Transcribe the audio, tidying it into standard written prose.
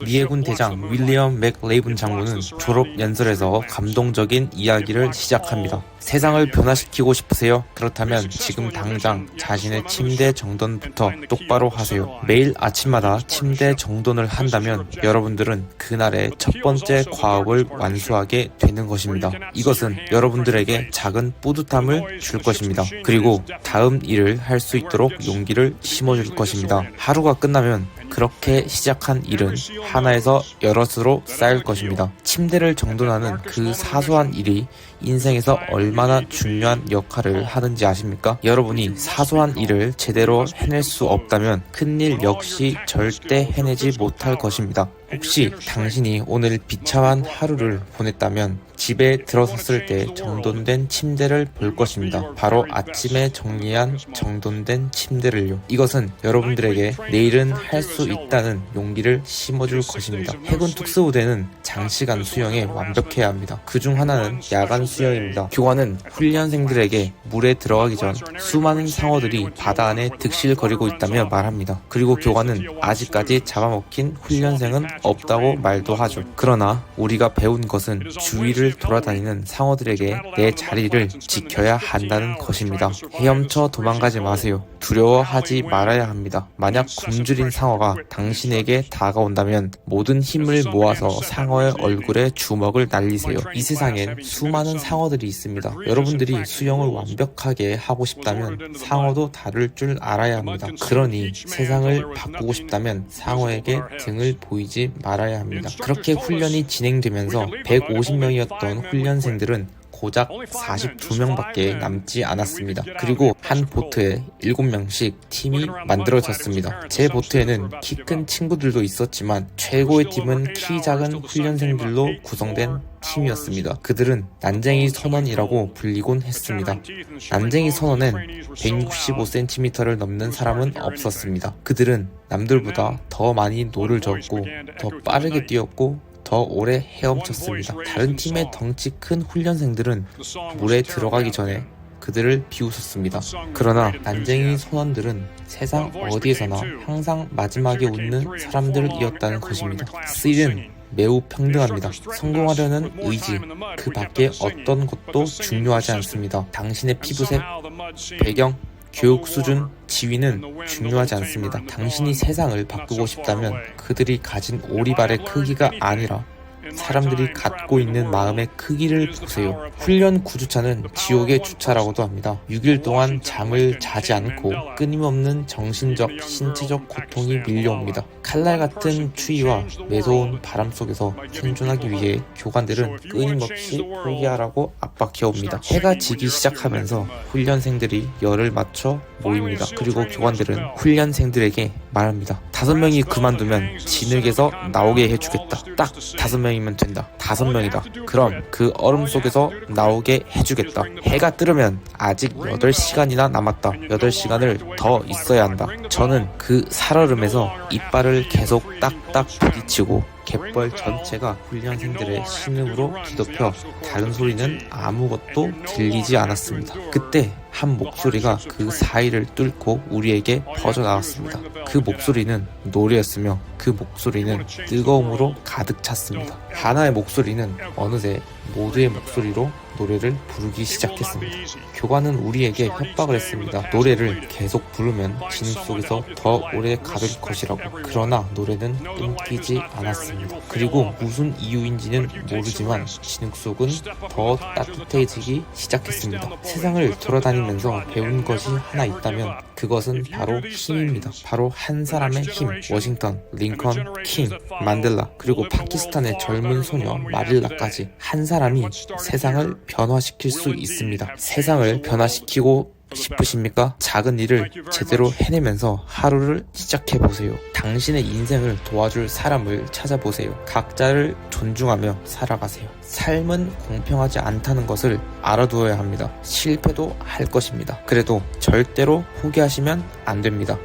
미 해군 대장 윌리엄 맥레이븐 장군은 졸업 연설에서 감동적인 이야기를 시작합니다. 세상을 변화시키고 싶으세요? 그렇다면 지금 당장 자신의 침대 정돈부터 똑바로 하세요. 매일 아침마다 침대 정돈을 한다면 여러분들은 그날의 첫 번째 과업을 완수하게 되는 것입니다. 이것은 여러분들에게 작은 뿌듯함을 줄 것입니다. 그리고 다음 일을 할 수 있도록 용기를 심어줄 것입니다. 하루가 끝나면 그렇게 시작한 일은 하나에서 여럿으로 쌓일 것입니다. 침대를 정돈하는 그 사소한 일이 인생에서 얼마나 중요한 역할을 하는지 아십니까? 여러분이 사소한 일을 제대로 해낼 수 없다면 큰일 역시 절대 해내지 못할 것입니다. 혹시 당신이 오늘 비참한 하루를 보냈다면 집에 들어섰을 때 정돈된 침대를 볼 것입니다. 바로 아침에 정리한 정돈된 침대를요. 이것은 여러분들에게 내일은 할 수 있다는 용기를 심어줄 것입니다. 해군 특수부대는 장시간 수영에 완벽해야 합니다. 그중 하나는 야간 수영입니다. 교관은 훈련생들에게 물에 들어가기 전 수많은 상어들이 바다 안에 득실거리고 있다며 말합니다. 그리고 교관은 아직까지 잡아먹힌 훈련생은 없다고 말도 하죠. 그러나 우리가 배운 것은 주위를 돌아다니는 상어들에게 내 자리를 지켜야 한다는 것입니다. 헤엄쳐 도망가지 마세요. 두려워하지 말아야 합니다. 만약 굶주린 상어가 당신에게 다가온다면 모든 힘을 모아서 상어의 얼굴에 주먹을 날리세요. 이 세상엔 수많은 상어들이 있습니다. 여러분들이 수영을 완벽하게 하고 싶다면 상어도 다룰 줄 알아야 합니다. 그러니 세상을 바꾸고 싶다면 상어에게 등을 보이지 말아야 합니다. 그렇게 훈련이 진행되면서 150명이었던 훈련생들은 고작 42명밖에 남지 않았습니다. 그리고 한 보트에 7명씩 팀이 만들어졌습니다. 제 보트에는 키 큰 친구들도 있었지만 최고의 팀은 키 작은 훈련생들로 구성된 팀이었습니다. 그들은 난쟁이 선원이라고 불리곤 했습니다. 난쟁이 선원엔 165cm를 넘는 사람은 없었습니다. 그들은 남들보다 더 많이 노를 젓고 더 빠르게 뛰었고 더 오래 헤엄쳤습니다. 다른 팀의 덩치 큰 훈련생들은 물에 들어가기 전에 그들을 비웃었습니다. 그러나 난쟁이 선원들은 세상 어디에서나 항상 마지막에 웃는 사람들이었다는 것입니다. 스릴은 매우 평등합니다. 성공하려는 의지, 그 밖에 어떤 것도 중요하지 않습니다. 당신의 피부색, 배경, 교육 수준, 지위는 중요하지 않습니다. 당신이 세상을 바꾸고 싶다면 그들이 가진 오리발의 크기가 아니라 사람들이 갖고 있는 마음의 크기를 보세요. 훈련 구주차는 지옥의 주차라고도 합니다. 6일 동안 잠을 자지 않고 끊임없는 정신적, 신체적 고통이 밀려옵니다. 칼날 같은 추위와 매서운 바람 속에서 생존하기 위해 교관들은 끊임없이 포기하라고 압박해옵니다. 해가 지기 시작하면서 훈련생들이 열을 맞춰 모입니다. 그리고 교관들은 훈련생들에게 말합니다. 5명이 그만두면 진흙에서 나오게 해주겠다. 딱 5명이면 된다. 5명이다. 그럼 그 얼음 속에서 나오게 해주겠다. 해가 뜨려면 아직 8시간이나 남았다. 8시간을 더 있어야 한다. 저는 그 살얼음에서 이빨을 계속 딱딱 부딪히고 갯벌 전체가 훈련생들의 신음으로 뒤덮여 다른 소리는 아무것도 들리지 않았습니다. 그때 한 목소리가 그 사이를 뚫고 우리에게 퍼져나왔습니다. 그 목소리는 노래였으며 그 목소리는 뜨거움으로 가득 찼습니다. 하나의 목소리는 어느새 모두의 목소리로 노래를 부르기 시작했습니다. 교관은 우리에게 협박을 했습니다. 노래를 계속 부르면 진흙 속에서 더 오래 가둘 것이라고. 그러나 노래는 끊기지 않았습니다. 그리고 무슨 이유인지는 모르지만 진흙 속은 더 따뜻해지기 시작했습니다. 세상을 돌아다니면서 배운 것이 하나 있다면 그것은 바로 힘입니다. 바로 한 사람의 힘. 워싱턴, 링컨, 킹, 만델라, 그리고 파키스탄의 젊은 소녀 마릴라까지 한 사람이 세상을 변화시킬 수 있습니다. 세상을 변화시키고 싶으십니까? 작은 일을 제대로 해내면서 하루를 시작해보세요. 당신의 인생을 도와줄 사람을 찾아보세요. 각자를 존중하며 살아가세요. 삶은 공평하지 않다는 것을 알아두어야 합니다. 실패도 할 것입니다. 그래도 절대로 포기하시면 안 됩니다.